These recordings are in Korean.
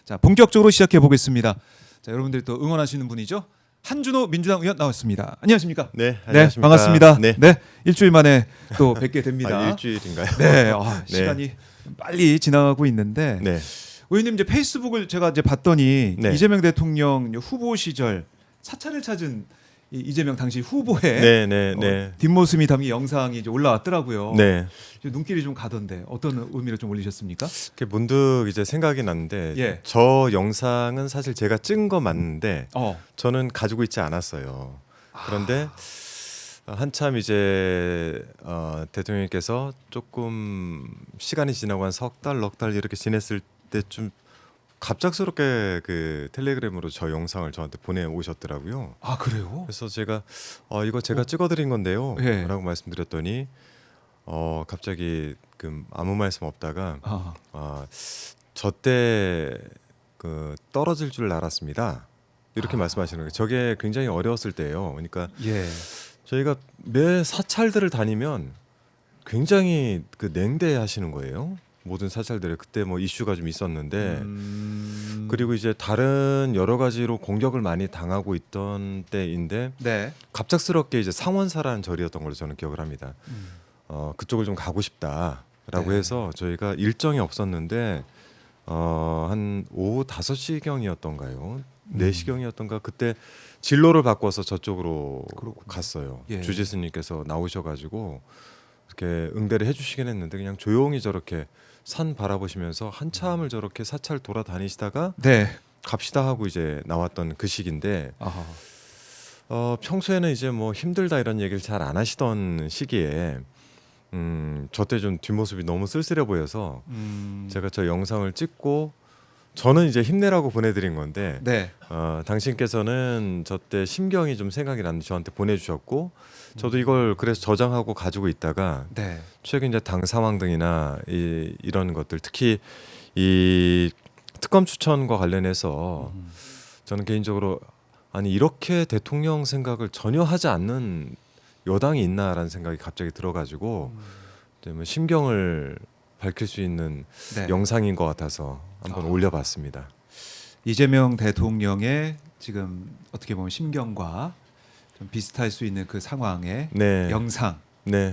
자, 본격적으로 시작해 보겠습니다. 자, 여러분들이 또 응원하시는 분이죠. 한준호 민주당 의원 나왔습니다. 안녕하십니까? 네, 안녕하십니까? 반갑습니다. 네. 네, 일주일 만에 또 뵙게 됩니다. 아, 일주일인가요? 네, 네. 시간이 빨리 지나가고 있는데 네. 의원님 이제 페이스북을 제가 이제 봤더니 네. 이재명 대통령 후보 시절 사찰을 찾은 이재명 당시 후보의 네, 네, 네. 뒷모습이 담긴 영상이 이제 올라왔더라고요. 네. 눈길이 좀 가던데 어떤 의미를 좀 올리셨습니까? 이렇게 문득 이제 생각이 났는데 예. 저 영상은 사실 제가 찍은 거 맞는데 어. 저는 가지고 있지 않았어요. 그런데 한참 이제 대통령님께서 조금 시간이 지나고 한 석 달, 넉 달 이렇게 지냈을 때쯤 갑작스럽게 그 텔레그램으로 저 영상을 저한테 보내오셨더라고요. 아, 그래요? 그래서 제가 이거 제가 찍어드린 건데요 예. 라고 말씀드렸더니 갑자기 아무 말씀 없다가 저 때 그 떨어질 줄 알았습니다 이렇게 말씀하시는 거예요. 저게 굉장히 어려웠을 때예요. 그러니까 예. 저희가 매 사찰들을 다니면 굉장히 그 냉대하시는 거예요. 모든 사찰들에 그때 뭐 이슈가 좀 있었는데 그리고 이제 다른 여러 가지로 공격을 많이 당하고 있던 때인데 네. 갑작스럽게 이제 상원사라는 절이었던 걸로 저는 기억을 합니다. 그쪽을 좀 가고 싶다라고 네. 해서 저희가 일정이 없었는데 한 오후 5시경이었던가요? 4시경이었던가 그때 진로를 바꿔서 저쪽으로 그렇군요. 갔어요. 예. 주지스님께서 나오셔가지고 이렇게 응대를 해주시긴 했는데 그냥 조용히 저렇게 산 바라보시면서 한참을 저렇게 사찰 돌아다니시다가 네. 갑시다 하고 이제 나왔던 그 시기인데 아하. 평소에는 이제 뭐 힘들다 이런 얘기를 잘 안 하시던 시기에 저 때 좀 뒷모습이 너무 쓸쓸해 보여서 제가 저 영상을 찍고 저는 이제 힘내라고 보내드린 건데 네. 당신께서는 저 때 심경이 좀 생각이 나는데 저한테 보내주셨고 저도 이걸 그래서 저장하고 가지고 있다가 네. 최근 이제 당 상황 등이나 이런 것들 특히 이 특검 추천과 관련해서 저는 개인적으로 아니 이렇게 대통령 생각을 전혀 하지 않는 여당이 있나라는 생각이 갑자기 들어가지고 이제 뭐 심경을 밝힐 수 있는 네. 영상인 것 같아서 한번 올려봤습니다. 이재명 대통령의 지금 어떻게 보면 심경과 좀 비슷할 수 있는 그 상황의 네, 영상. 네,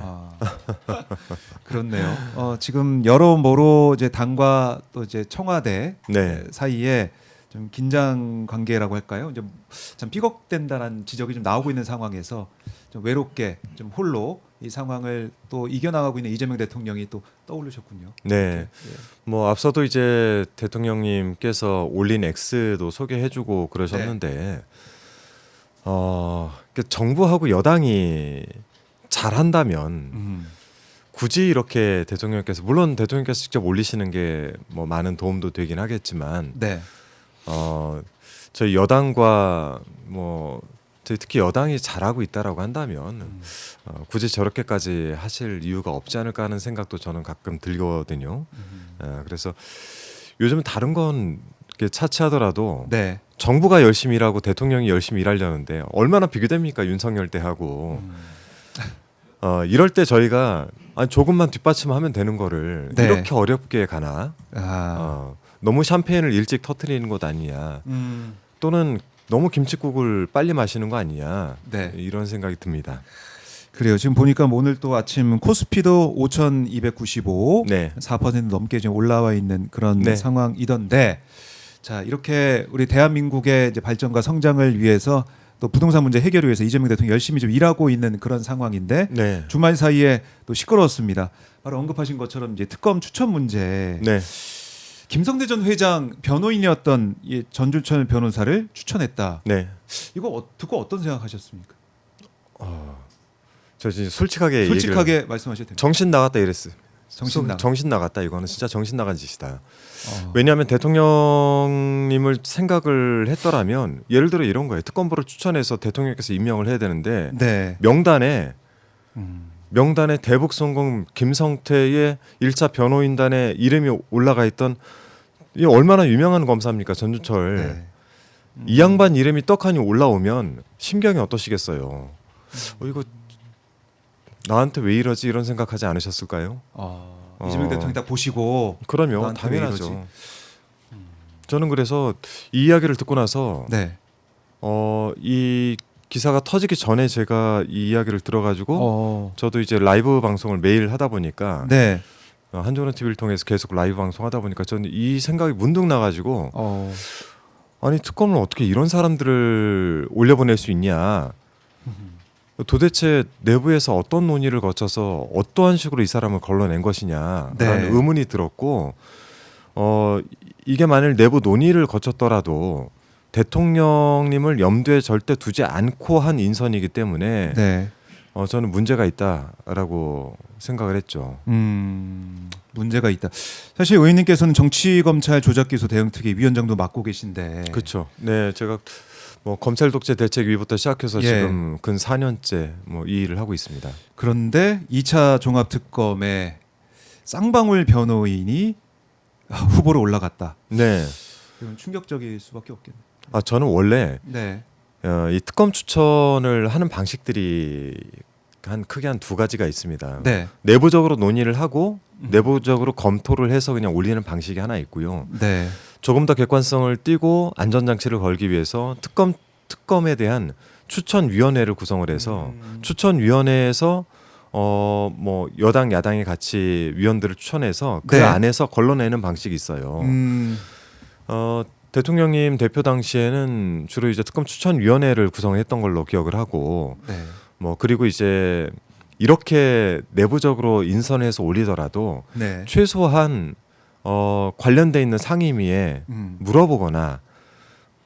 그렇네요. 지금 여러모로 이제 당과 또 이제 청와대 네. 사이에 좀 긴장 관계라고 할까요? 이제 참 삐걱된다는 지적이 좀 나오고 있는 상황에서 좀 외롭게 좀 홀로 이 상황을 또 이겨나가고 있는 이재명 대통령이 또 떠오르셨군요. 네. 예. 뭐 앞서도 이제 대통령님께서 올린 X도 소개해주고 그러셨는데 정부하고 여당이 잘한다면 굳이 이렇게 대통령께서 물론 대통령께서 직접 올리시는 게 뭐 많은 도움도 되긴 하겠지만 네. 저희 여당과 뭐 저희 특히 여당이 잘하고 있다라고 한다면 굳이 저렇게까지 하실 이유가 없지 않을까 하는 생각도 저는 가끔 들거든요. 그래서 요즘 다른 건 이렇게 차치하더라도 네. 정부가 열심히 일하고 대통령이 열심히 일하려는데 얼마나 비교됩니까 윤석열 때하고 이럴 때 저희가 아니 조금만 뒷받침하면 되는 거를 네. 이렇게 어렵게 가나 너무 샴페인을 일찍 터트리는 것 아니냐 또는 너무 김칫국을 빨리 마시는 거 아니냐 네. 이런 생각이 듭니다. 그래요. 지금 보니까 오늘 또 아침 코스피도 5,295, 네. 4% 넘게 지금 올라와 있는 그런 네. 상황이던데, 자 이렇게 우리 대한민국의 이제 발전과 성장을 위해서 또 부동산 문제 해결을 위해서 이재명 대통령 열심히 좀 일하고 있는 그런 상황인데 네. 주말 사이에 또 시끄러웠습니다. 바로 언급하신 것처럼 이제 특검 추천 문제. 네. 김성대 전 회장 변호인이었던 이 전주천 변호사를 추천했다. 네. 이거 듣고 어떤 생각하셨습니까? 저 진짜 솔직하게 솔직하게 말씀하셔도 됩니다. 정신 나갔다 이랬어요. 정신 나갔다 이거는 진짜 정신 나간 짓이다. 왜냐하면 대통령님을 생각을 했더라면 예를 들어 이런 거예요. 특검보를 추천해서 대통령께서 임명을 해야 되는데 네. 명단에 대북성공 김성태의 1차 변호인단에 이름이 올라가 있던 이 얼마나 유명한 검사입니까 전주철. 네. 이 양반 이름이 떡하니 올라오면 심경이 어떠시겠어요. 이거 나한테 왜 이러지 이런 생각하지 않으셨을까요? 이재명 대통령 딱 보시고 그럼요, 나한테 왜 당연하죠. 이러지? 저는 그래서 이 이야기를 듣고 나서 네. 이 기사가 터지기 전에 제가 이 이야기를 들어가지고 저도 이제 라이브 방송을 매일 하다 보니까 네. 한조론 TV를 통해서 계속 라이브 방송하다 보니까 저는 이 생각이 문득 나가지고 아니 특검을 어떻게 이런 사람들을 올려보낼 수 있냐. 도대체 내부에서 어떤 논의를 거쳐서 어떠한 식으로 이 사람을 걸러낸 것이냐라는 네. 의문이 들었고 이게 만일 내부 논의를 거쳤더라도 대통령님을 염두에 절대 두지 않고 한 인선이기 때문에 네. 저는 문제가 있다라고 생각을 했죠. 문제가 있다. 사실 의원님께서는 정치검찰 조작기소 대응특위 위원장도 맡고 계신데. 그렇죠. 네, 제가 뭐 검찰 독재 대책위부터 시작해서 예. 지금 근 4년째 뭐 이 일을 하고 있습니다. 그런데 2차 종합특검에 쌍방울 변호인이 후보로 올라갔다. 네. 이건 충격적일 수밖에 없겠네요. 저는 원래 네. 이 특검 추천을 하는 방식들이 크게 한 두 가지가 있습니다. 네. 내부적으로 논의를 하고 내부적으로 검토를 해서 그냥 올리는 방식이 하나 있고요. 네. 조금 더 객관성을 띠고 안전장치를 걸기 위해서 특검에 대한 추천위원회를 구성을 해서 추천위원회에서 뭐 여당 야당이 같이 위원들을 추천해서 그 네. 안에서 걸러내는 방식이 있어요. 대통령님 대표 당시에는 주로 이제 특검 추천위원회를 구성했던 걸로 기억을 하고 네. 뭐 그리고 이제 이렇게 내부적으로 인선해서 올리더라도 네. 최소한 관련돼 있는 상임위에 물어보거나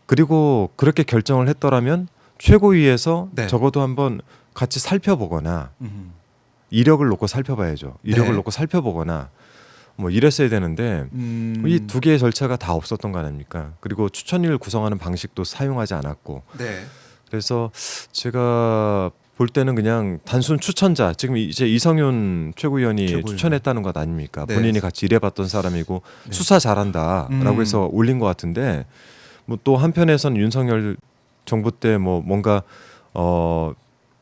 그리고 그렇게 결정을 했더라면 최고위에서 네. 적어도 한번 같이 살펴보거나 이력을 놓고 살펴봐야죠. 이력을 네. 놓고 살펴보거나 뭐 이랬어야 되는데 이 두 개의 절차가 다 없었던 거 아닙니까? 그리고 추천위를 구성하는 방식도 사용하지 않았고 네. 그래서 제가 볼 때는 그냥 단순 추천자 지금 이제 이성윤 최고위원이 최고위원. 추천했다는 것 아닙니까? 네. 본인이 같이 일해봤던 사람이고 네. 수사 잘한다라고 해서 올린 것 같은데 뭐 또 한편에서는 윤석열 정부 때 뭐 뭔가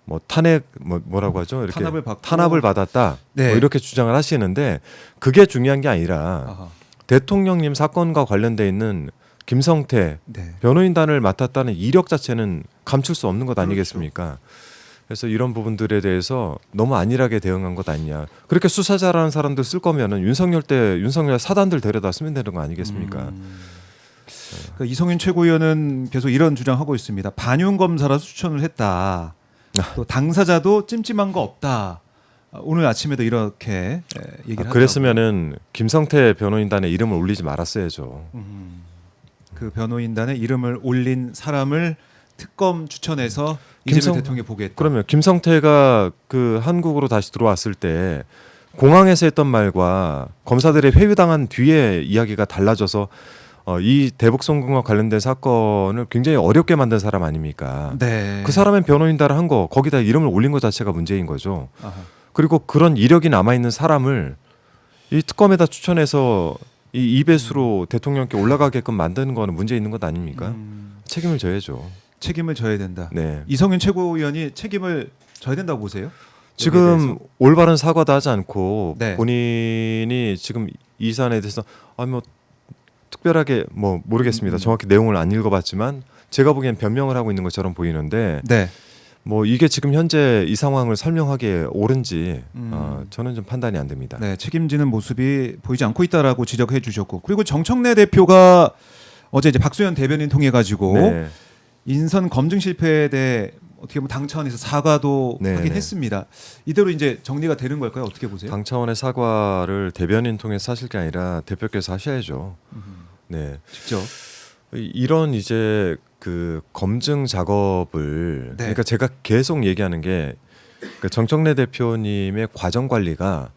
뭐 탄핵 뭐라고 하죠? 이렇게 탄압을 받고. 받았다. 네. 뭐 이렇게 주장을 하시는데 그게 중요한 게 아니라 아하. 대통령님 사건과 관련돼 있는 김성태 네. 변호인단을 맡았다는 이력 자체는 감출 수 없는 것 그렇죠. 아니겠습니까? 그래서 이런 부분들에 대해서 너무 안일하게 대응한 것 아니냐. 그렇게 수사 잘하는 사람들 쓸 거면은 윤석열 사단들 데려다 쓰면 되는 거 아니겠습니까? 그러니까 이성윤 최고위원은 계속 이런 주장하고 있습니다. 반윤 검사라서 추천을 했다. 또 당사자도 찜찜한 거 없다. 오늘 아침에도 이렇게 얘기를 하더라고요. 그랬으면은 김성태 변호인단의 이름을 올리지 말았어야죠. 그 변호인단의 이름을 올린 사람을 특검 추천해서 이재명 대통령이 보게 했다. 그러면 김성태가 그 한국으로 다시 들어왔을 때 공항에서 했던 말과 검사들의 회유당한 뒤에 이야기가 달라져서 이 대북 송금과 관련된 사건을 굉장히 어렵게 만든 사람 아닙니까? 네. 그 사람의 변호인단을 한 거 거기다 이름을 올린 것 자체가 문제인 거죠. 아하. 그리고 그런 이력이 남아 있는 사람을 이 특검에다 추천해서 이 이배수로 대통령께 올라가게끔 만드는 거는 문제 있는 것 아닙니까? 책임을 져야죠. 책임을 져야 된다. 네. 이성윤 최고위원이 책임을 져야 된다고 보세요? 지금 올바른 사과도 하지 않고 네. 본인이 지금 이 사안에 대해서 뭐 특별하게 뭐 모르겠습니다. 정확히 내용을 안 읽어봤지만 제가 보기엔 변명을 하고 있는 것처럼 보이는데 네. 뭐 이게 지금 현재 이 상황을 설명하기에 옳은지 저는 좀 판단이 안 됩니다. 네, 책임지는 모습이 보이지 않고 있다라고 지적해 주셨고, 그리고 정청래 대표가 어제 이제 박수현 대변인 통해 가지고 네. 인선 검증 실패에 대해 어떻게 보면 당 차원에서 사과도 네, 하긴 네. 했습니다. 이대로 이제 정리가 되는 걸까요? 어떻게 보세요? 당 차원의 사과를 대변인 통해서 하실 게 아니라 대표께서 하셔야죠. 네. 직접. 이런 이제 그 검증 작업을 네. 그러니까 제가 계속 얘기하는 게 그 정청래 대표님의 과정 관리가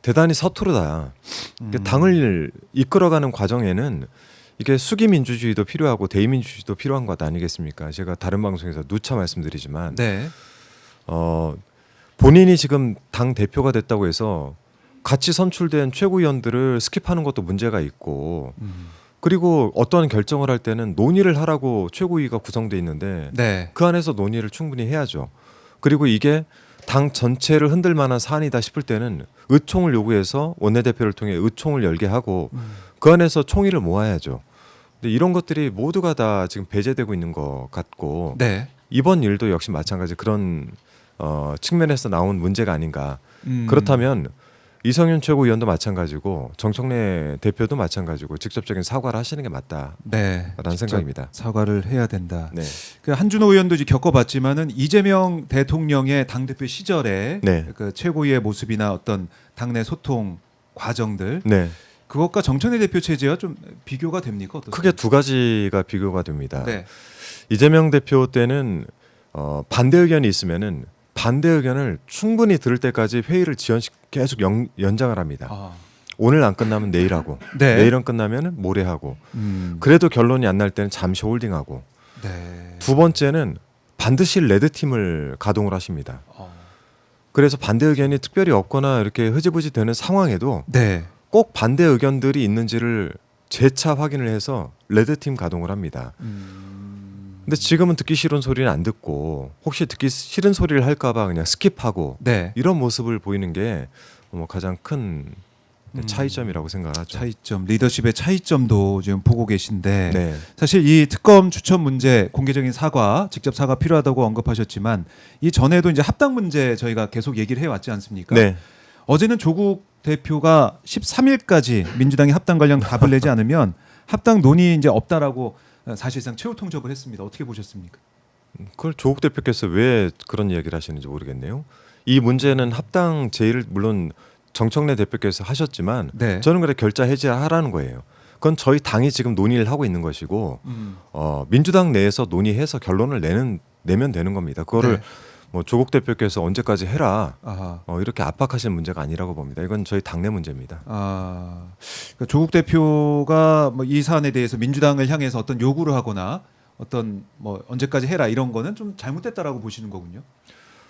대단히 서투르다. 그러니까 당을 이끌어가는 과정에는 이게 수기 민주주의도 필요하고 대의 민주주의도 필요한 것 아니겠습니까? 제가 다른 방송에서 누차 말씀드리지만 네. 본인이 지금 당 대표가 됐다고 해서 같이 선출된 최고위원들을 스킵하는 것도 문제가 있고 그리고 어떠한 결정을 할 때는 논의를 하라고 최고위가 구성돼 있는데 네. 그 안에서 논의를 충분히 해야죠. 그리고 이게 당 전체를 흔들 만한 사안이다 싶을 때는 의총을 요구해서 원내대표를 통해 의총을 열게 하고 그 안에서 총의를 모아야죠. 근데 이런 것들이 모두가 다 지금 배제되고 있는 것 같고 네. 이번 일도 역시 마찬가지 그런 측면에서 나온 문제가 아닌가. 그렇다면 이성윤 최고위원도 마찬가지고 정청래 대표도 마찬가지고 직접적인 사과를 하시는 게 맞다라는 네. 생각입니다. 사과를 해야 된다. 네. 그 한준호 의원도 이제 겪어봤지만은 이재명 대통령의 당 대표 시절에 네. 그 최고위의 모습이나 어떤 당내 소통 과정들 네. 그것과 정청래 대표 체제와 좀 비교가 됩니까? 어떻습니까? 크게 두 가지가 비교가 됩니다. 네. 이재명 대표 때는 반대 의견이 있으면은 반대 의견을 충분히 들을 때까지 회의를 계속 연장을 합니다. 아. 오늘 안 끝나면 내일 하고 네. 내일은 끝나면 모레 하고 그래도 결론이 안 날 때는 잠시 홀딩하고 네. 두 번째는 반드시 레드팀을 가동을 하십니다. 어. 그래서 반대 의견이 특별히 없거나 이렇게 흐지부지 되는 상황에도 네. 꼭 반대 의견들이 있는지를 재차 확인을 해서 레드팀 가동을 합니다. 근데 지금은 듣기 싫은 소리는 안 듣고 혹시 듣기 싫은 소리를 할까봐 그냥 스킵하고 네. 이런 모습을 보이는 게 가장 큰 차이점이라고 생각하죠. 차이점, 리더십의 차이점도 지금 보고 계신데 네. 사실 이 특검 추천 문제 공개적인 사과, 직접 사과 필요하다고 언급하셨지만 이 전에도 이제 합당 문제 저희가 계속 얘기를 해왔지 않습니까? 네. 어제는 조국 대표가 13일까지 민주당이 합당 관련 답을 내지 않으면 합당 논의 이제 없다라고 사실상 최후 통첩을 했습니다. 어떻게 보셨습니까? 그걸 조국 대표께서 왜 그런 이야기를 하시는지 모르겠네요. 이 문제는 합당 제의를 물론 정청래 대표께서 하셨지만 네. 저는 그래 결자 해제하라는 거예요. 그건 저희 당이 지금 논의를 하고 있는 것이고 민주당 내에서 논의해서 결론을 내면 되는 겁니다. 그거를 네. 뭐 조국 대표께서 언제까지 해라 아하. 이렇게 압박하시는 문제가 아니라고 봅니다. 이건 저희 당내 문제입니다. 아, 그러니까 조국 대표가 뭐 이 사안에 대해서 민주당을 향해서 어떤 요구를 하거나 어떤 뭐 언제까지 해라 이런 거는 좀 잘못됐다라고 보시는 거군요.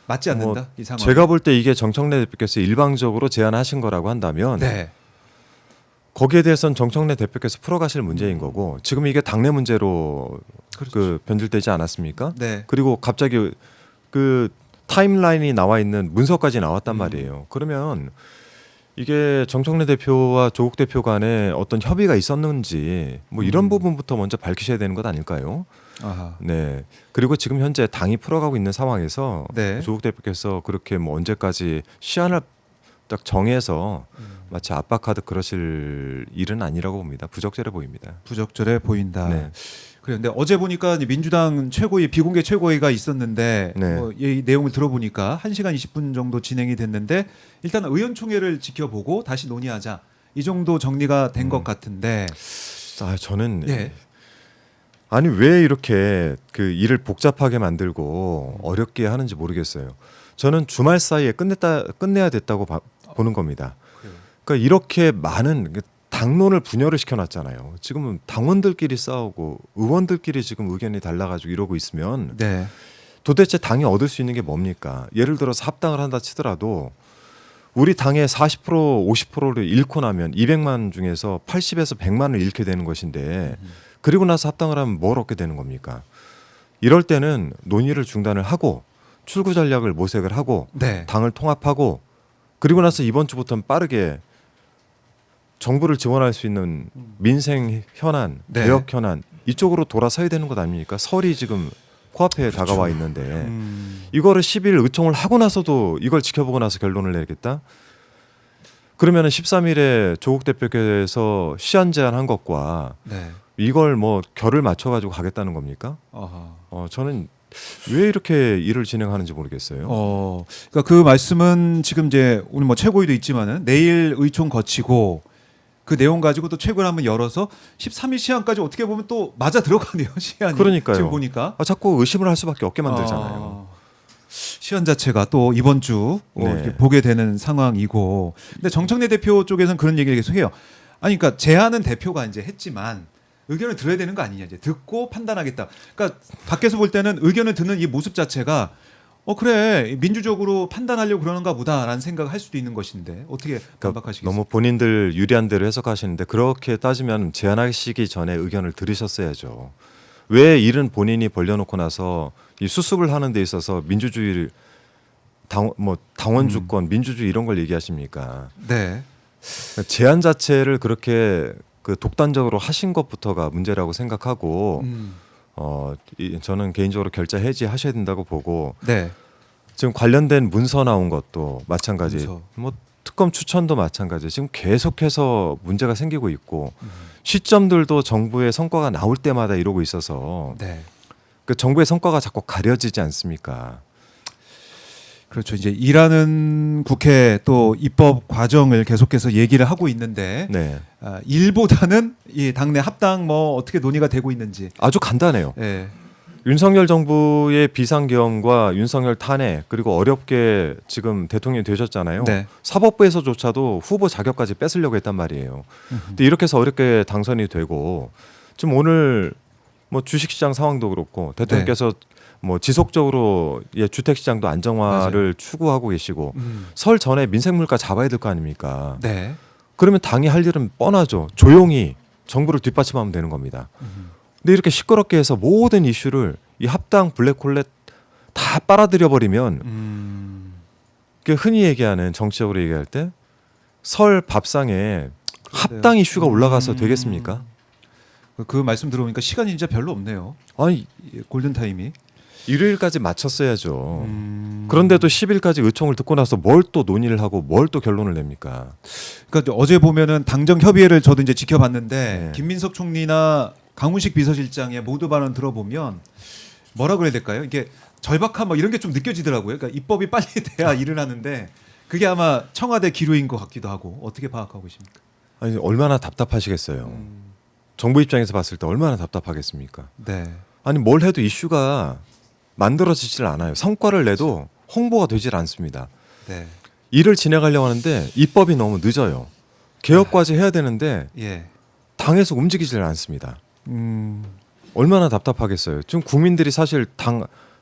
맞지 않는다 이 상황. 제가 볼 때 이게 정청래 대표께서 일방적으로 제안하신 거라고 한다면 네. 거기에 대해서는 정청래 대표께서 풀어가실 문제인 거고 지금 이게 당내 문제로 그렇죠. 변질되지 않았습니까? 네. 그리고 갑자기 그 타임라인이 나와 있는 문서까지 나왔단 말이에요. 그러면 이게 정청래 대표와 조국 대표 간에 어떤 협의가 있었는지 뭐 이런 부분부터 먼저 밝히셔야 되는 것 아닐까요? 아하. 네. 그리고 지금 현재 당이 풀어가고 있는 상황에서 네. 조국 대표께서 그렇게 뭐 언제까지 시한을 딱 정해서 마치 압박하듯 그러실 일은 아니라고 봅니다. 부적절해 보입니다. 부적절해 보인다. 네. 그런데 어제 보니까 이제 민주당 최고위 비공개 최고위가 있었는데 네. 뭐 이 내용을 들어보니까 1시간 20분 정도 진행이 됐는데 일단 의원총회를 지켜보고 다시 논의하자 이 정도 정리가 된 것 같은데 저는 네. 아니 왜 이렇게 그 일을 복잡하게 만들고 어렵게 하는지 모르겠어요. 저는 주말 사이에 끝내야 됐다고 보는 겁니다. 그러니까 이렇게 많은 당론을 분열을 시켜놨잖아요. 지금은 당원들끼리 싸우고 의원들끼리 지금 의견이 달라가지고 이러고 있으면 네. 도대체 당이 얻을 수 있는 게 뭡니까? 예를 들어서 합당을 한다 치더라도 우리 당의 40% 50%를 잃고 나면 200만 중에서 80에서 100만을 잃게 되는 것인데 그리고 나서 합당을 하면 뭘 얻게 되는 겁니까? 이럴 때는 논의를 중단을 하고 출구 전략을 모색을 하고 네. 당을 통합하고 그리고 나서 이번 주부터는 빠르게 정부를 지원할 수 있는 민생 현안, 네. 개혁 현안 이쪽으로 돌아서야 되는 것 아닙니까? 설이 지금 코앞에 다가와 있는데 이거를 10일 의총을 하고 나서도 이걸 지켜보고 나서 결론을 내겠다? 그러면은 13일에 조국 대표께서 시한 제안한 것과 네. 이걸 뭐 결을 맞춰 가지고 가겠다는 겁니까? 아하. 저는 왜 이렇게 일을 진행하는지 모르겠어요. 그러니까 그 말씀은 지금 이제 오늘 뭐 최고위도 있지만은 내일 의총 거치고 그 내용 가지고 또 최고를 한번 열어서 13일 시한까지 어떻게 보면 또 맞아 들어가네요. 시한이. 그러니까요. 지금 보니까. 자꾸 의심을 할 수밖에 없게 만들잖아요. 시한 자체가 또 이번 주 네. 이렇게 보게 되는 상황이고. 근데 정청래 대표 쪽에서는 그런 얘기를 계속 해요. 아니 그러니까 제안은 대표가 이제 했지만 의견을 들어야 되는 거 아니냐 이제 듣고 판단하겠다. 그러니까 밖에서 볼 때는 의견을 듣는 이 모습 자체가 그래 민주적으로 판단하려고 그러는가 보다라는 생각을 할 수도 있는 것인데 어떻게 반박하시겠어요? 너무 본인들 유리한 대로 해석하시는데 그렇게 따지면 제안하시기 전에 의견을 들으셨어야죠. 왜 일은 본인이 벌려놓고 나서 이 수습을 하는 데 있어서 민주주의를 당원 주권, 민주주의 이런 걸 얘기하십니까? 네. 제안 자체를 그렇게 그 독단적으로 하신 것부터가 문제라고 생각하고 저는 개인적으로 결자 해지하셔야 된다고 보고 네. 지금 관련된 문서 나온 것도 마찬가지. 문서. 뭐 특검 추천도 마찬가지. 지금 계속해서 문제가 생기고 있고 시점들도 정부의 성과가 나올 때마다 이러고 있어서 네. 그 정부의 성과가 자꾸 가려지지 않습니까? 그렇죠. 이제 일하는 국회 또 입법 과정을 계속해서 얘기를 하고 있는데 네, 일보다는 이 당내 합당 뭐 어떻게 논의가 되고 있는지. 아주 간단해요. 예. 윤석열 정부의 비상계엄과 윤석열 탄핵 그리고 어렵게 지금 대통령이 되셨잖아요. 네. 사법부에서조차도 후보 자격까지 뺏으려고 했단 말이에요. 근데 이렇게 해서 어렵게 당선이 되고 지금 오늘 뭐 주식시장 상황도 그렇고 대통령께서 뭐 지속적으로 주택시장도 안정화를 추구하고 계시고 설 전에 민생물가 잡아야 될 거 아닙니까? 네. 그러면 당이 할 일은 뻔하죠. 조용히 정부를 뒷받침하면 되는 겁니다. 근데 이렇게 시끄럽게 해서 모든 이슈를 이 합당 블랙홀렛 다 빨아들여 버리면 그 흔히 얘기하는 정치적으로 얘기할 때 설 밥상에 합당 이슈가 올라가서 되겠습니까? 그 말씀 들어보니까 시간이 진짜 별로 없네요. 아니 골든 타임이. 일요일까지 맞췄어야죠. 그런데도 10일까지 의총을 듣고 나서 뭘 또 논의를 하고 뭘 또 결론을 냅니까? 그러니까 어제 보면은 당정 협의회를 저도 이제 지켜봤는데 네. 김민석 총리나 강훈식 비서실장의 모두 발언 들어보면 뭐라 그래야 될까요? 이게 절박함 뭐 이런 게 좀 느껴지더라고요. 그러니까 입법이 빨리 돼야 일을 하는데 그게 아마 청와대 기류인 것 같기도 하고 어떻게 파악하고 계십니까? 아니 얼마나 답답하시겠어요. 정부 입장에서 봤을 때 얼마나 답답하겠습니까? 네. 아니 뭘 해도 이슈가 만들어지질 않아요. 성과를 내도 홍보가 되질 않습니다. 네. 일을 진행하려고 하는데 입법이 너무 늦어요. 개혁까지 해야 되는데 예. 당에서 움직이질 않습니다. 얼마나 답답하겠어요. 지금 국민들이 사실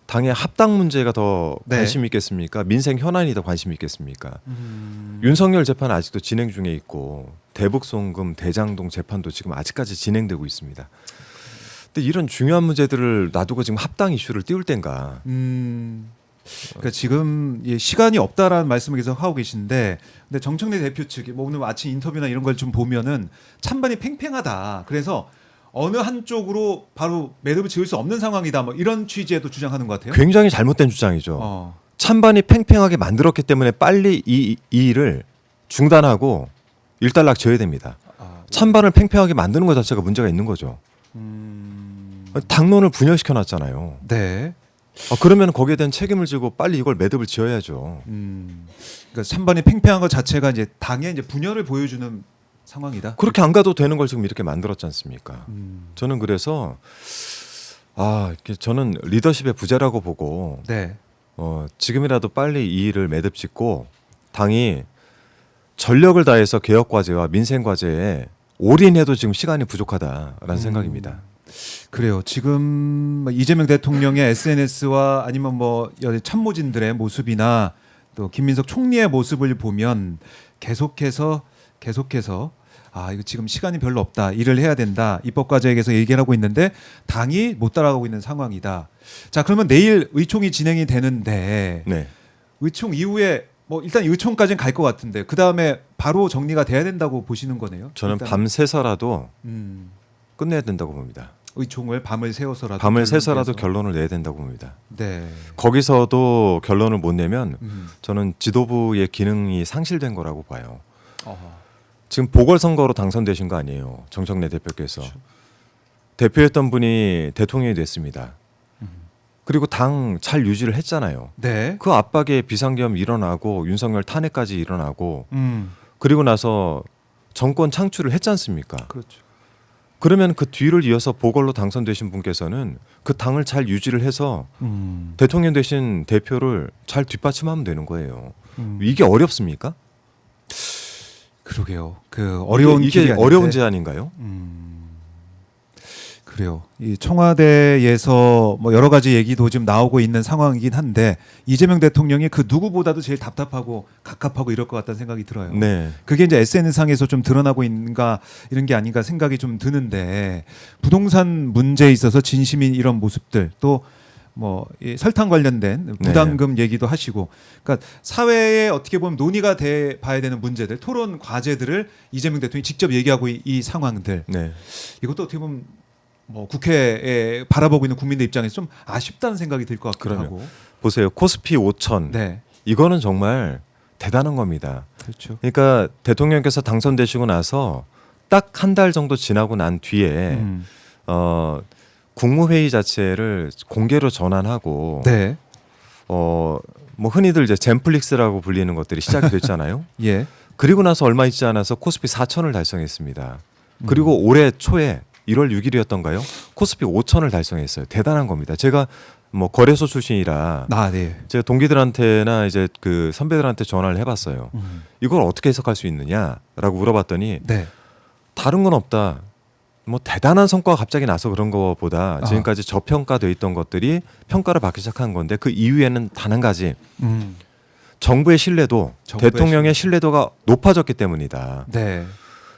당의 합당 문제가 더 네. 관심 있겠습니까? 민생 현안이 더 관심 있겠습니까? 윤석열 재판 아직도 진행 중에 있고 대북송금 대장동 재판도 지금 아직까지 진행되고 있습니다. 근데 이런 중요한 문제들을 놔두고 지금 합당 이슈를 띄울 땐가? 그러니까 지금 시간이 없다라는 말씀을 계속 하고 계신데, 근데 정청래 대표 측이 뭐 오늘 아침 인터뷰나 이런 걸 좀 보면은 찬반이 팽팽하다. 그래서 어느 한쪽으로 바로 매듭을 지을 수 없는 상황이다. 뭐 이런 취지에도 주장하는 것 같아요. 굉장히 잘못된 주장이죠. 어. 찬반이 팽팽하게 만들었기 때문에 빨리 이 일을 중단하고 일단락 지어야 됩니다. 찬반을 팽팽하게 만드는 것 자체가 문제가 있는 거죠. 당론을 분열시켜 놨잖아요. 네. 그러면 거기에 대한 책임을 지고 빨리 이걸 매듭을 지어야죠. 그러니까 찬반이 팽팽한 것 자체가 이제 당의 이제 분열을 보여주는 상황이다. 그렇게 안 가도 되는 걸 지금 이렇게 만들었지 않습니까? 저는 그래서 저는 리더십의 부재라고 보고 네. 지금이라도 빨리 이 일을 매듭 짓고 당이 전력을 다해서 개혁 과제와 민생 과제에 올인해도 지금 시간이 부족하다라는 생각입니다. 그래요. 지금 이재명 대통령의 SNS와 아니면 뭐 참모진들의 모습이나 또 김민석 총리의 모습을 보면 계속해서 이거 지금 시간이 별로 없다. 일을 해야 된다. 입법 과제에 대해서 얘기를 하고 있는데 당이 못 따라가고 있는 상황이다. 자, 그러면 내일 의총이 진행이 되는데 네. 의총 이후에 뭐 일단 의총까지는 갈 것 같은데 그 다음에 바로 정리가 돼야 된다고 보시는 거네요. 저는 일단은. 밤새서라도 끝내야 된다고 봅니다. 의총을 밤을 새워서라도 밤을 새서라도 결론내서. 결론을 내야 된다고 봅니다. 네. 거기서도 결론을 못 내면 저는 지도부의 기능이 상실된 거라고 봐요. 지금 보궐선거로 당선되신 거 아니에요. 정청래 대표께서. 그렇죠. 대표했던 분이 대통령이 됐습니다. 그리고 당 잘 유지를 했잖아요. 네. 그 압박에 비상계엄 일어나고 윤석열 탄핵까지 일어나고 그리고 나서 정권 창출을 했지 않습니까? 그렇죠. 그러면 그 뒤를 이어서 보궐로 당선되신 분께서는 그 당을 잘 유지를 해서 대통령 되신 대표를 잘 뒷받침하면 되는 거예요. 이게 어렵습니까? 그러게요. 그 어려운 이게 길이 어려운 아닌데. 제안인가요? 그래요. 이 청와대에서 뭐 여러 가지 얘기도 지금 나오고 있는 상황이긴 한데 이재명 대통령이 그 누구보다도 제일 답답하고 갑갑하고 이럴 것 같다는 생각이 들어요. 네. 그게 이제 SNS상에서 좀 드러나고 있는가 이런 게 아닌가 생각이 좀 드는데 부동산 문제에 있어서 진심인 이런 모습들 또 이 설탕 관련된 부담금 얘기도 하시고, 그러니까 사회에 어떻게 보면 논의가 돼 봐야 되는 문제들, 토론 과제들을 이재명 대통령이 직접 얘기하고 이 상황들, 네. 이것도 어떻게 보면 국회에 바라보고 있는 국민들 입장에서 좀 아쉽다는 생각이 들 것 같기도 그럼요. 하고. 보세요. 코스피 5천. 네, 이거는 정말 대단한 겁니다. 그렇죠. 그러니까 대통령께서 당선되시고 나서 딱 한 달 정도 지나고 난 뒤에 국무회의 자체를 공개로 전환하고 네, 뭐 흔히들 이제 젠플릭스라고 불리는 것들이 시작이 됐잖아요. 예, 그리고 나서 얼마 있지 않아서 코스피 4천을 달성했습니다. 그리고 올해 초에 1월 6일이었던가요? 코스피 5천을 달성했어요. 대단한 겁니다. 제가 뭐 거래소 출신이라 네, 제가 동기들한테나 이제 그 선배들한테 전화를 해봤어요. 이걸 어떻게 해석할 수 있느냐라고 물어봤더니 네, 다른 건 없다. 뭐 대단한 성과가 갑자기 나서 그런 것보다 지금까지 저평가돼 있던 것들이 평가를 받기 시작한 건데 그 이유에는 단 한 가지 정부의 신뢰도, 정부의 대통령의 신뢰도가 높아졌기 때문이다. 네,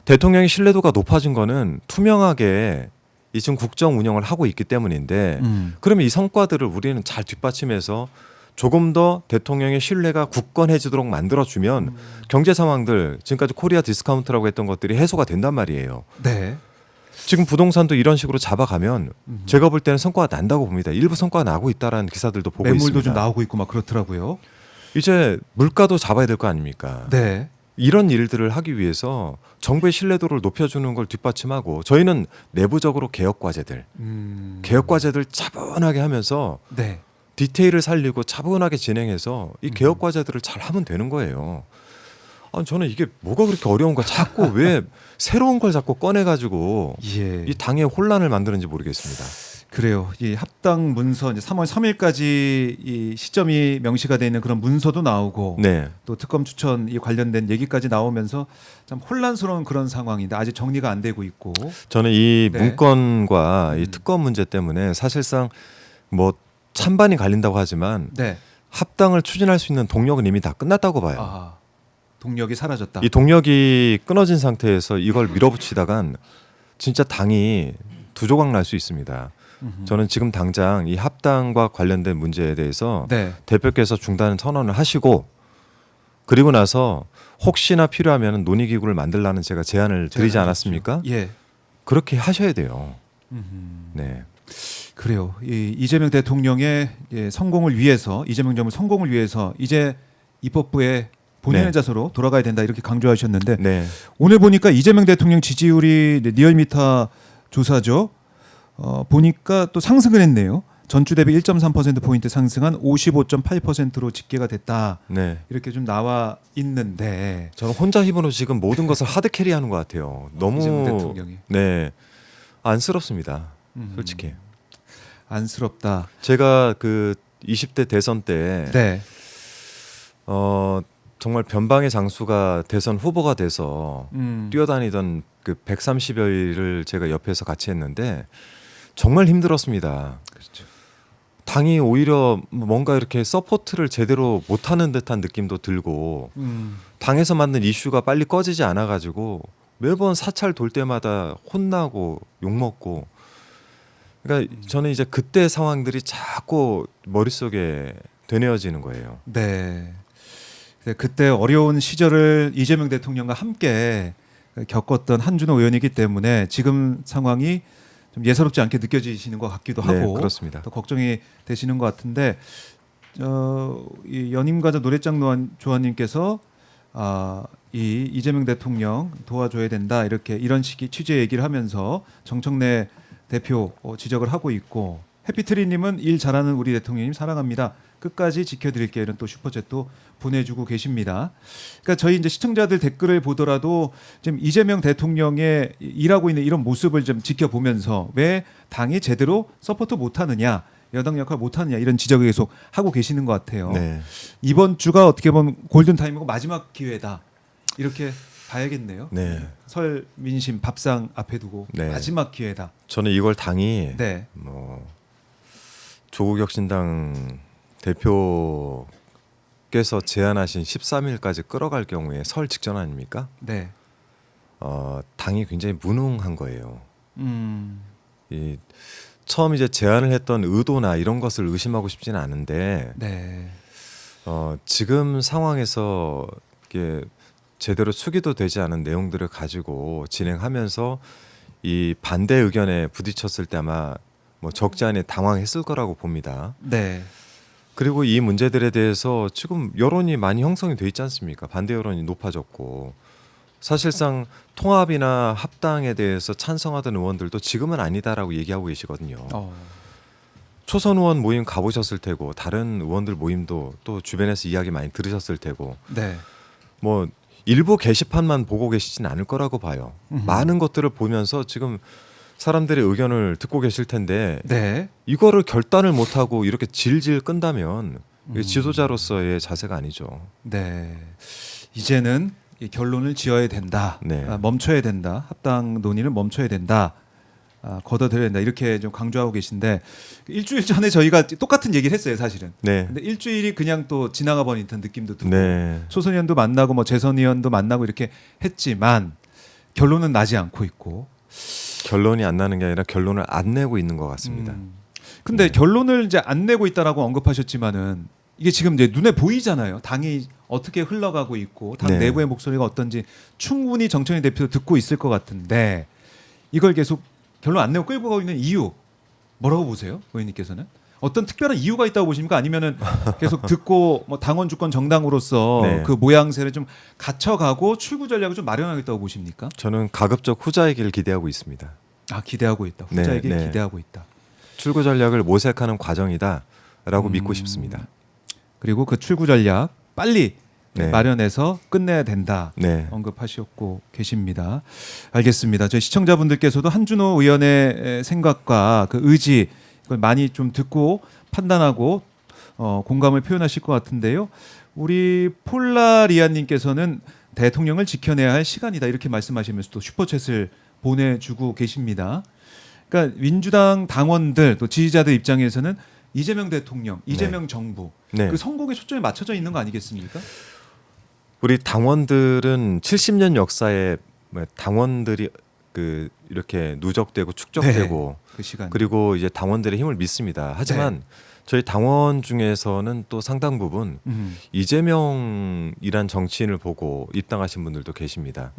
대통령의 신뢰도가 높아진 거는 투명하게 이 지금 국정 운영을 하고 있기 때문인데 그러면 이 성과들을 우리는 잘 뒷받침해서 조금 더 대통령의 신뢰가 굳건해지도록 만들어주면 경제 상황들 지금까지 코리아 디스카운트라고 했던 것들이 해소가 된단 말이에요. 네, 지금 부동산도 이런 식으로 잡아가면 제가 볼 때는 성과가 난다고 봅니다. 일부 성과가 나고 있다라는 기사들도 보고 매물도 있습니다. 좀 나오고 있고 막 그렇더라고요. 이제 물가도 잡아야 될 거 아닙니까? 네, 이런 일들을 하기 위해서 정부의 신뢰도를 높여주는 걸 뒷받침하고 저희는 내부적으로 개혁 과제들 차분하게 하면서 네, 디테일을 살리고 차분하게 진행해서 이 개혁 과제들을 잘 하면 되는 거예요. 아니 저는 이게 뭐가 그렇게 어려운가 자꾸 왜 새로운 걸 자꾸 꺼내가지고 예. 이 당에 혼란을 만드는지 모르겠습니다. 그래요. 이 합당 문서 이제 3월 3일까지 이 시점이 명시가 되어 있는 그런 문서도 나오고 네, 또 특검 추천 이 관련된 얘기까지 나오면서 참 혼란스러운 그런 상황인데 아직 정리가 안 되고 있고. 저는 이 네. 문건과 이 특검 문제 때문에 사실상 뭐 찬반이 갈린다고 하지만 네. 합당을 추진할 수 있는 동력은 이미 다 끝났다고 봐요. 아, 동력이 사라졌다. 이 동력이 끊어진 상태에서 이걸 밀어붙이다간 진짜 당이 두 조각 날 수 있습니다. 저는 지금 당장 이 합당과 관련된 문제에 대해서 네. 대표께서 중단 선언을 하시고 그리고 나서 혹시나 필요하면 논의기구를 만들라는 제가 제안을 드리지 않았습니까? 예. 그렇게 하셔야 돼요. 네. 그래요. 이 이재명 대통령의 성공을 위해서 이재명 정부 성공을 위해서 이제 입법부에 본인의 네. 자세로 돌아가야 된다 이렇게 강조하셨는데 네. 오늘 보니까 이재명 대통령 지지율이 리얼미터 조사죠. 보니까 또 상승을 했네요. 전주 대비 1.3%포인트 상승한 55.8%로 집계가 됐다. 네. 이렇게 좀 나와 있는데 저는 혼자 힘으로 지금 모든 것을 하드 캐리하는 것 같아요. 너무 이재명 대통령이 네 안쓰럽습니다. 솔직히 안쓰럽다. 제가 그 20대 대선 때 네. 정말 변방의 장수가 대선 후보가 돼서 음. 뛰어다니던 그 130여일을 제가 옆에서 같이 했는데 정말 힘들었습니다. 그렇죠. 당이 오히려 뭔가 이렇게 서포트를 제대로 못하는 듯한 느낌도 들고 당에서 만든 이슈가 빨리 꺼지지 않아가지고 매번 사찰 돌 때마다 혼나고 욕먹고 그러니까 저는 이제 그때 상황들이 자꾸 머릿속에 되뇌어지는 거예요. 네. 그때 어려운 시절을 이재명 대통령과 함께 겪었던 한준호 의원이기 때문에 지금 상황이 좀 예사롭지 않게 느껴지시는 것 같기도 네, 하고 그렇습니다. 또 걱정이 되시는 것 같은데 이 연임가자 노래장 조아님께서 이 이재명 대통령 도와줘야 된다 이렇게 이런 식의 취재 얘기를 하면서 정청래 대표 지적을 하고 있고 해피트리님은 일 잘하는 우리 대통령님 사랑합니다. 끝까지 지켜드릴게요. 이런 또 슈퍼챗도 보내주고 계십니다. 그러니까 저희 이제 시청자들 댓글을 보더라도 지금 이재명 대통령의 일하고 있는 이런 모습을 좀 지켜보면서 왜 당이 제대로 서포트 못하느냐, 여당 역할 못하느냐 이런 지적을 계속 하고 계시는 것 같아요. 네. 이번 주가 어떻게 보면 골든 타임이고 마지막 기회다 이렇게 봐야겠네요. 네. 설 민심 밥상 앞에 두고 네. 마지막 기회다. 저는 이걸 당이 네. 뭐 조국 혁신당 대표께서 제안하신 13일까지 끌어갈 경우에 설 직전 아닙니까? 네. 당이 굉장히 무능한 거예요. 음. 이 처음 이제 제안을 했던 의도나 이런 것을 의심하고 싶지는 않은데 네. 지금 상황에서 이게 제대로 수기도 되지 않은 내용들을 가지고 진행하면서 이 반대 의견에 부딪혔을 때 아마 뭐 적지 않게 당황했을 거라고 봅니다. 네. 그리고 이 문제들에 대해서 지금 여론이 많이 형성이 돼 있지 않습니까? 반대 여론이 높아졌고 사실상 통합이나 합당에 대해서 찬성하던 의원들도 지금은 아니다라고 얘기하고 계시거든요. 초선 의원 모임 가보셨을 테고 다른 의원들 모임도 또 주변에서 이야기 많이 들으셨을 테고 네. 뭐 일부 게시판만 보고 계시진 않을 거라고 봐요. 많은 것들을 보면서 지금 사람들의 의견을 듣고 계실 텐데 네. 이거를 결단을 못하고 이렇게 질질 끈다면 이게 지도자로서의 자세가 아니죠. 네. 이제는 이 결론을 지어야 된다. 네. 멈춰야 된다. 합당 논의를 멈춰야 된다. 걷어들여야 된다. 이렇게 좀 강조하고 계신데 일주일 전에 저희가 똑같은 얘기를 했어요, 사실은. 네. 근데 일주일이 그냥 또 지나가 버린 듯한 느낌도 들고 네. 초선 의원도 만나고 뭐 재선 의원도 만나고 이렇게 했지만 결론은 나지 않고 있고. 결론이 안 나는 게 아니라 결론을 안 내고 있는 것 같습니다. 근데 네. 결론을 이제 안 내고 있다라고 언급하셨지만은 이게 지금 이제 눈에 보이잖아요. 당이 어떻게 흘러가고 있고 당 네. 내부의 목소리가 어떤지 충분히 정청래 대표도 듣고 있을 것 같은데 이걸 계속 결론 안 내고 끌고 가고 있는 이유 뭐라고 보세요, 의원님께서는? 어떤 특별한 이유가 있다고 보십니까? 아니면은 계속 듣고 뭐 당원 주권 정당으로서 네. 그 모양새를 좀 갖춰가고 출구 전략을 좀 마련하겠다고 보십니까? 저는 가급적 후자의 길을 기대하고 있습니다. 기대하고 있다. 네, 후자에게 네. 기대하고 있다. 출구 전략을 모색하는 과정이다라고 믿고 싶습니다. 그리고 그 출구 전략 빨리 네. 마련해서 끝내야 된다. 네. 언급하셨고 계십니다. 알겠습니다. 저희 시청자분들께서도 한준호 의원의 생각과 그 의지 그걸 많이 좀 듣고 판단하고 공감을 표현하실 것 같은데요. 우리 폴라리아님께서는 대통령을 지켜내야 할 시간이다 이렇게 말씀하시면서 또 슈퍼챗을 보내주고 계십니다. 그러니까 민주당 당원들 또 지지자들 입장에서는 이재명 대통령, 이재명 정부 네. 그 성공에 초점이 맞춰져 있는 거 아니겠습니까? 우리 당원들은 70년 역사에 당원들이 그 이렇게 누적되고 축적되고 그 시간. 그리고 이제 당원들의 힘을 믿습니다. 하지만 네. 저희 당원 중에서는 또 상당 부분 이재명이란 정치인을 보고 입당하신 분들도 계십니다.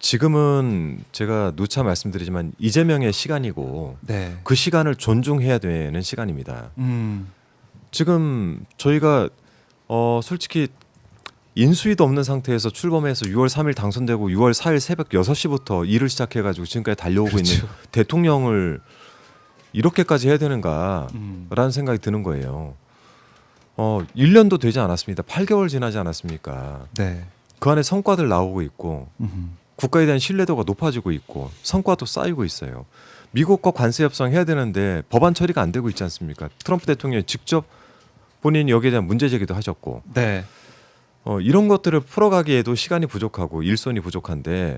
지금은 제가 누차 말씀드리지만 이재명의 시간이고 네. 그 시간을 존중해야 되는 시간입니다. 음. 지금 저희가 솔직히 인수위도 없는 상태에서 출범해서 6월 3일 당선되고 6월 4일 새벽 6시부터 일을 시작해가지고 지금까지 달려오고 그렇죠. 있는 대통령을 이렇게까지 해야 되는가라는 음. 생각이 드는 거예요. 1년도 되지 않았습니다. 8개월 지나지 않았습니까? 네. 그 안에 성과들 나오고 있고 음. 국가에 대한 신뢰도가 높아지고 있고 성과도 쌓이고 있어요. 미국과 관세 협상해야 되는데 법안 처리가 안 되고 있지 않습니까? 트럼프 대통령이 직접 본인이 여기에 대한 문제 제기도 하셨고 네. 이런 것들을 풀어가기에도 시간이 부족하고 일손이 부족한데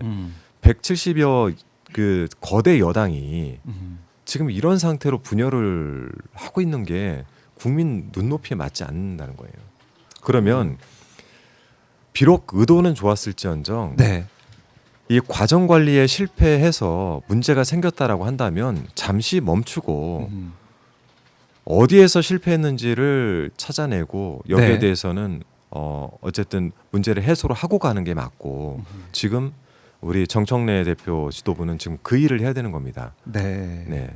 170여 그 거대 여당이 지금 이런 상태로 분열을 하고 있는 게 국민 눈높이에 맞지 않는다는 거예요. 그러면 비록 의도는 좋았을지언정 네. 이 과정 관리에 실패해서 문제가 생겼다라고 한다면 잠시 멈추고 어디에서 실패했는지를 찾아내고 여기에 네. 대해서는 어쨌든 문제를 해소를 하고 가는 게 맞고 지금 우리 정청래 대표 지도부는 지금 그 일을 해야 되는 겁니다. 네. 네.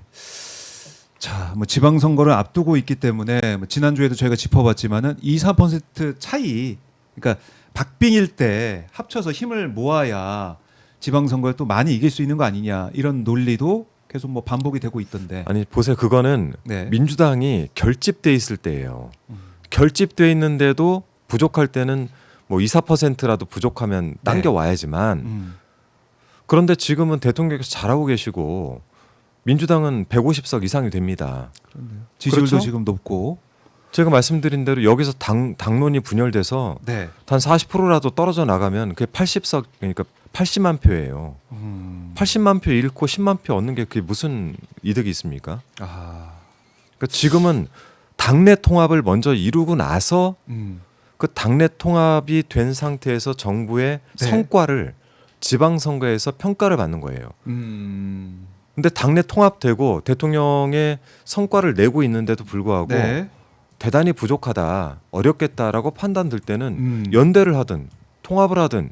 자, 뭐 지방선거를 앞두고 있기 때문에 뭐 지난주에도 저희가 짚어봤지만은 2~3% 차이, 그러니까 박빙일 때 합쳐서 힘을 모아야 지방선거에 또 많이 이길 수 있는 거 아니냐 이런 논리도 계속 뭐 반복이 되고 있던데. 아니 보세요. 그거는 네. 민주당이 결집돼 있을 때예요. 결집돼 있는데도 부족할 때는 뭐 2~4%라도 부족하면 당겨 와야지만 그런데 지금은 대통령께서 잘하고 계시고 민주당은 150석 이상이 됩니다. 그렇네요. 지지율도 그렇죠? 지금 높고. 제가 말씀드린 대로 여기서 당론이 분열돼서 네. 단 40%라도 떨어져 나가면 그게 80석 그러니까 80만 표예요. 80만 표 잃고 10만 표 얻는 게 그게 무슨 이득이 있습니까? 아. 그러니까 지금은 당내 통합을 먼저 이루고 나서 그 당내 통합이 된 상태에서 정부의 네. 성과를 지방선거에서 평가를 받는 거예요. 근데 당내 통합되고 대통령의 성과를 내고 있는데도 불구하고 네. 대단히 부족하다, 어렵겠다라고 판단될 때는 음. 연대를 하든 통합을 하든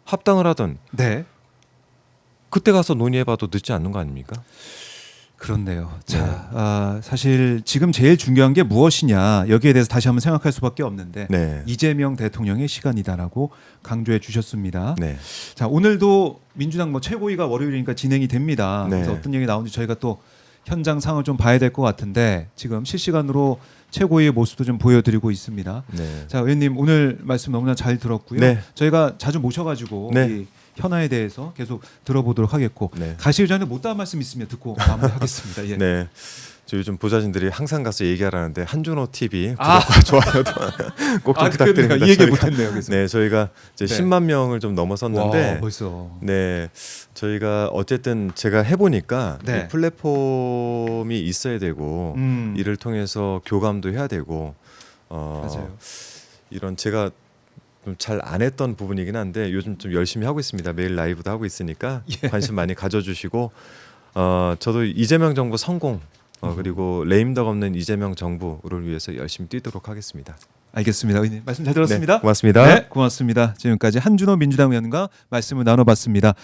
합당을 하든 네. 그때 가서 논의해봐도 늦지 않는 거 아닙니까? 그렇네요. 자, 사실 지금 제일 중요한 게 무엇이냐 여기에 대해서 다시 한번 생각할 수밖에 없는데 네. 이재명 대통령의 시간이다라고 강조해 주셨습니다. 네. 자, 오늘도 민주당 뭐 최고위가 월요일이니까 진행이 됩니다. 네. 그래서 어떤 얘기 나오는지 저희가 또 현장 상황을 좀 봐야 될 것 같은데 지금 실시간으로 최고위의 모습도 좀 보여드리고 있습니다. 네. 자, 의원님 오늘 말씀 너무나 잘 들었고요. 네. 저희가 자주 모셔가지고 네. 이 현안에 대해서 계속 들어보도록 하겠고 네. 가시기 전에 못다한 말씀 있으면 듣고 마무리하겠습니다. 예. 네. 저 요즘 보좌진들이 항상 가서 얘기하라는데 한준호 TV 아. 구독과 좋아요도 꼭 좀 부탁드립니다. 그렇네요. 이 얘기 저희가- 못했네요. 그래서. 네, 저희가 이제 네. 10만 명을 좀 넘어섰는데 와, 벌써. 네, 저희가 어쨌든 제가 해보니까 네. 이 플랫폼이 있어야 되고 이를 통해서 교감도 해야 되고 맞아요. 이런 제가 좀 잘 안 했던 부분이긴 한데 요즘 좀 열심히 하고 있습니다. 매일 라이브도 하고 있으니까 예. 관심 많이 가져주시고 저도 이재명 정부 성공 그리고 레임덕 없는 이재명 정부를 위해서 열심히 뛰도록 하겠습니다. 알겠습니다. 의원님 말씀 잘 들었습니다. 네, 고맙습니다. 네, 고맙습니다. 지금까지 한준호 민주당 의원과 말씀을 나눠봤습니다.